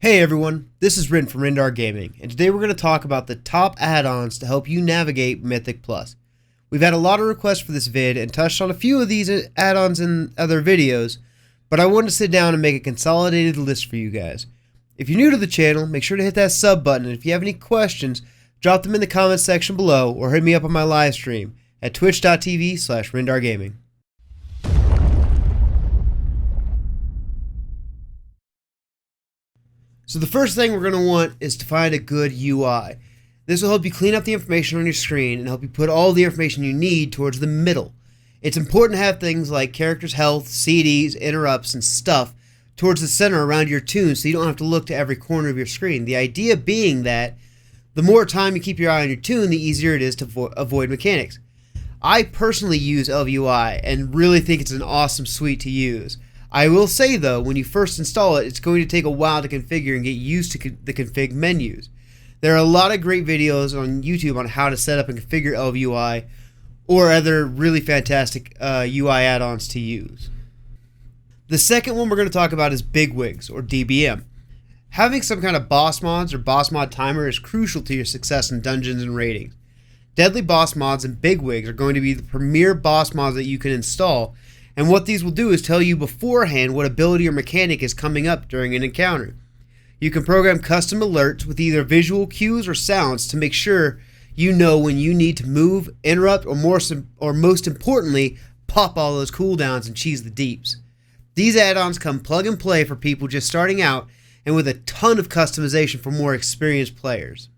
Hey everyone, this is Rin from Rindar Gaming, and today we're going to talk about the top add-ons to help you navigate Mythic Plus. We've had a lot of requests for this vid and touched on a few of these add-ons in other videos, but I wanted to sit down and make a consolidated list for you guys. If you're new to the channel, make sure to hit that sub button, and if you have any questions, drop them in the comments section below or hit me up on my live stream at twitch.tv/RindarGaming. So the first thing we're going to want is to find a good UI. This will help you clean up the information on your screen and help you put all the information you need towards the middle. It's important to have things like characters' health, CDs, interrupts, and stuff towards the center around your tune so you don't have to look to every corner of your screen. The idea being that the more time you keep your eye on your tune, the easier it is to avoid mechanics. I personally use LVUI and really think it's an awesome suite to use. I will say though, when you first install it, it's going to take a while to configure and get used to the config menus. There are a lot of great videos on YouTube on how to set up and configure LVUI or other really fantastic UI add-ons to use. The second one we're going to talk about is Bigwigs, or DBM. Having some kind of boss mods or boss mod timer is crucial to your success in dungeons and raidings. Deadly boss mods and Bigwigs are going to be the premier boss mods that you can install, and what these will do is tell you beforehand what ability or mechanic is coming up during an encounter. You can program custom alerts with either visual cues or sounds to make sure you know when you need to move, interrupt, or most importantly, pop all those cooldowns and cheese the deeps. These add-ons come plug and play for people just starting out and with a ton of customization for more experienced players.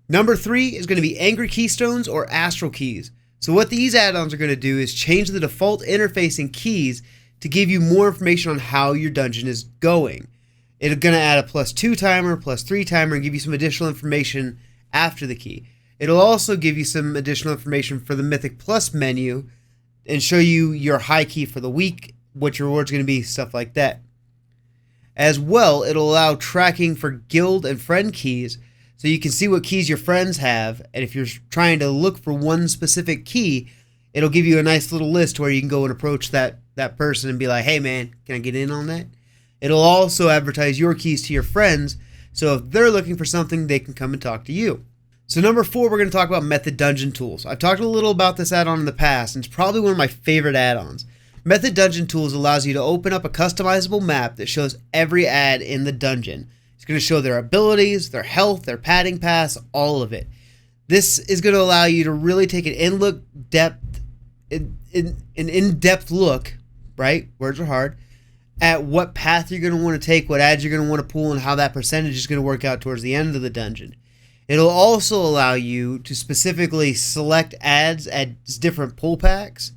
Number 3 is going to be Angry Keystones or Astral Keys. So what these add-ons are going to do is change the default interface and keys to give you more information on how your dungeon is going. It's going to add a +2 timer, +3 timer, and give you some additional information after the key. It'll also give you some additional information for the Mythic Plus menu and show you your high key for the week, what your reward's going to be, stuff like that. As well, it'll allow tracking for guild and friend keys, so you can see what keys your friends have, and if you're trying to look for one specific key, it'll give you a nice little list where you can go and approach that person and be like, hey man, can I get in on that? It'll also advertise your keys to your friends, so if they're looking for something, they can come and talk to you. So number 4, we're going to talk about Method Dungeon Tools. I've talked a little about this add-on in the past, and it's probably one of my favorite add-ons. Method Dungeon Tools allows you to open up a customizable map that shows every ad in the dungeon. It's going to show their abilities, their health, their padding pass, all of it. This is going to allow you to really take an in-depth look, right? Words are hard. At what path you're going to want to take, what ads you're going to want to pull, and how that percentage is going to work out towards the end of the dungeon. It'll also allow you to specifically select ads at different pull packs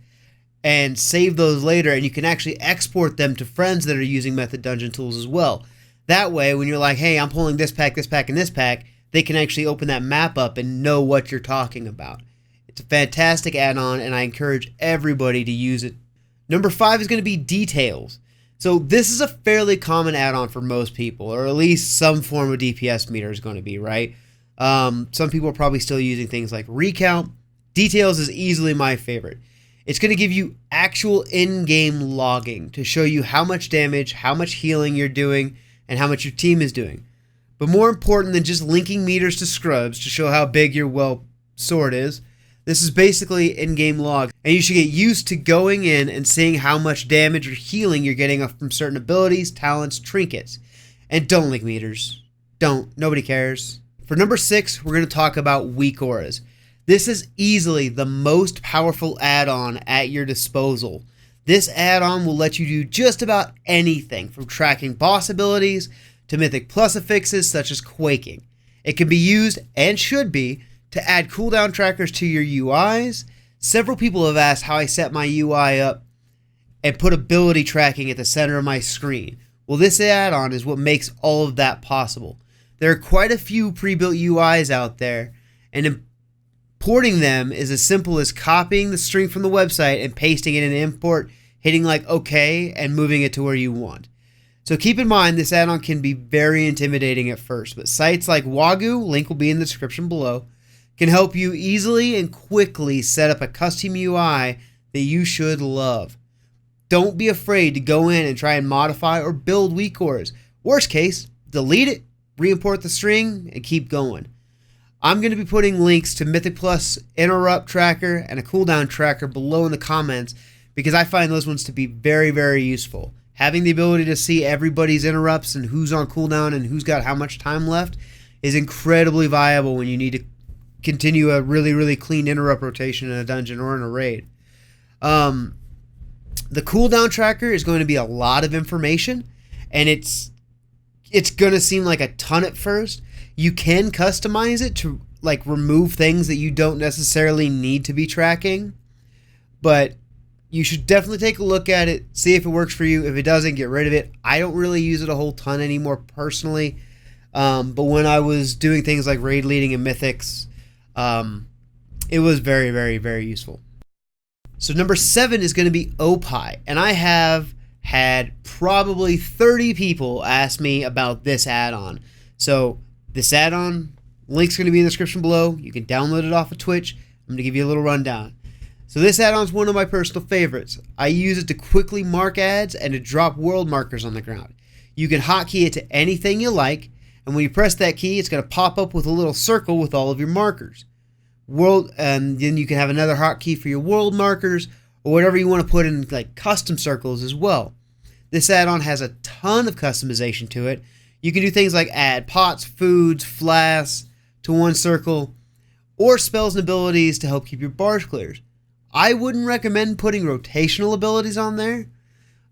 and save those later, and you can actually export them to friends that are using Method Dungeon Tools as well. That way, when you're like, hey, I'm pulling this pack, and this pack, they can actually open that map up and know what you're talking about. It's a fantastic add-on, and I encourage everybody to use it. Number 5 is going to be Details. So this is a fairly common add-on for most people, or at least some form of DPS meter is going to be, right? Some people are probably still using things like Recount. Details is easily my favorite. It's going to give you actual in-game logging to show you how much damage, how much healing you're doing, and how much your team is doing. But more important than just linking meters to scrubs to show how big your, sword is, this is basically in-game log. And you should get used to going in and seeing how much damage or healing you're getting from certain abilities, talents, trinkets. And don't link meters. Don't. Nobody cares. For number 6, we're going to talk about Weakauras. This is easily the most powerful add-on at your disposal. This add-on will let you do just about anything from tracking boss abilities to Mythic Plus affixes such as Quaking. It can be used, and should be, to add cooldown trackers to your UIs. Several people have asked how I set my UI up and put ability tracking at the center of my screen. Well, this add-on is what makes all of that possible. There are quite a few pre-built UIs out there, and importing them is as simple as copying the string from the website and pasting it in import, hitting like OK, and moving it to where you want. So keep in mind this add-on can be very intimidating at first, but sites like Wagyu, link will be in the description below, can help you easily and quickly set up a custom UI that you should love. Don't be afraid to go in and try and modify or build Weakauras. Worst case, delete it, re-import the string, and keep going. I'm going to be putting links to Mythic Plus interrupt tracker and a cooldown tracker below in the comments because I find those ones to be very, very useful. Having the ability to see everybody's interrupts and who's on cooldown and who's got how much time left is incredibly viable when you need to continue a really, really clean interrupt rotation in a dungeon or in a raid. The cooldown tracker is going to be a lot of information, and it's going to seem like a ton at first. You can customize it to like remove things that you don't necessarily need to be tracking, but you should definitely take a look at it, see if it works for you. If it doesn't, get rid of it. I don't really use it a whole ton anymore personally, but when I was doing things like raid leading and mythics, it was very, very, very useful. So number 7 is going to be Oppai, and I have had probably 30 people ask me about this add-on. So this add-on, link's going to be in the description below. You can download it off of Twitch. I'm going to give you a little rundown. So this add-on is one of my personal favorites. I use it to quickly mark ads and to drop world markers on the ground. You can hotkey it to anything you like, and when you press that key, it's going to pop up with a little circle with all of your markers. And then you can have another hotkey for your world markers or whatever you want to put in like custom circles as well. This add-on has a ton of customization to it. You can do things like add pots, foods, flasks to one circle, or spells and abilities to help keep your bars clear. I wouldn't recommend putting rotational abilities on there,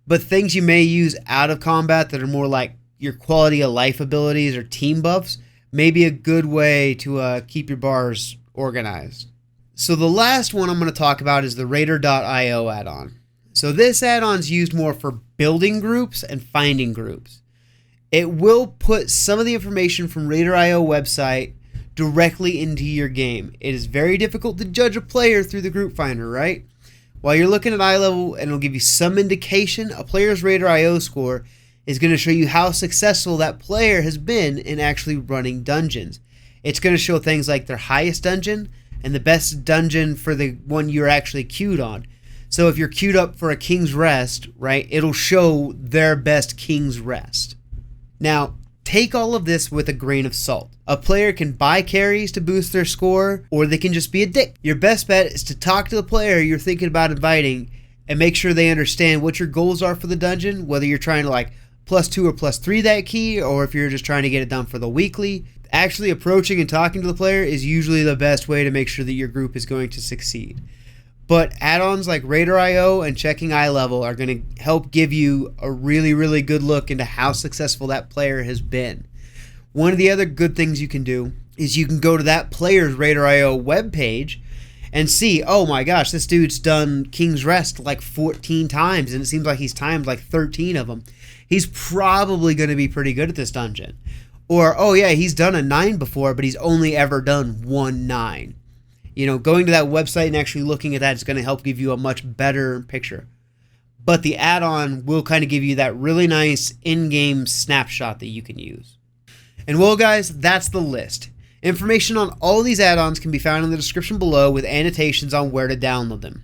but things you may use out of combat that are more like your quality of life abilities or team buffs may be a good way to keep your bars organized. So the last one I'm going to talk about is the Raider.io add-on. So this add-on is used more for building groups and finding groups. It will put some of the information from Raider.io website directly into your game. It is very difficult to judge a player through the group finder, right? While you're looking at eye level and it'll give you some indication, a player's Raider.io score is going to show you how successful that player has been in actually running dungeons. It's going to show things like their highest dungeon and the best dungeon for the one you're actually queued on. So if you're queued up for a King's Rest, right, it'll show their best King's Rest. Now, take all of this with a grain of salt. A player can buy carries to boost their score, or they can just be a dick. Your best bet is to talk to the player you're thinking about inviting and make sure they understand what your goals are for the dungeon, whether you're trying to like +2 or +3 that key, or if you're just trying to get it done for the weekly. Actually approaching and talking to the player is usually the best way to make sure that your group is going to succeed. But add-ons like Raider.io and checking eye level are going to help give you a really, really good look into how successful that player has been. One of the other good things you can do is you can go to that player's Raider.io webpage and see, oh my gosh, this dude's done King's Rest like 14 times, and it seems like he's timed like 13 of them. He's probably going to be pretty good at this dungeon. Or, oh yeah, he's done a 9 before, but he's only ever done 1 9. You know, going to that website and actually looking at that is going to help give you a much better picture. But the add-on will kind of give you that really nice in-game snapshot that you can use. And well, guys, that's the list. Information on all these add-ons can be found in the description below with annotations on where to download them.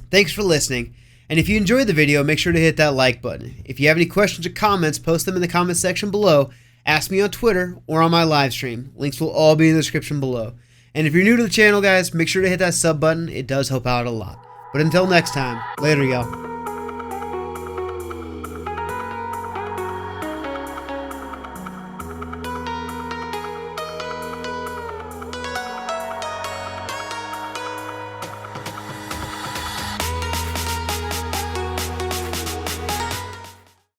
Thanks for listening. And if you enjoyed the video, make sure to hit that like button. If you have any questions or comments, post them in the comment section below. Ask me on Twitter or on my live stream. Links will all be in the description below. And if you're new to the channel, guys, make sure to hit that sub button. It does help out a lot. But until next time, later, y'all.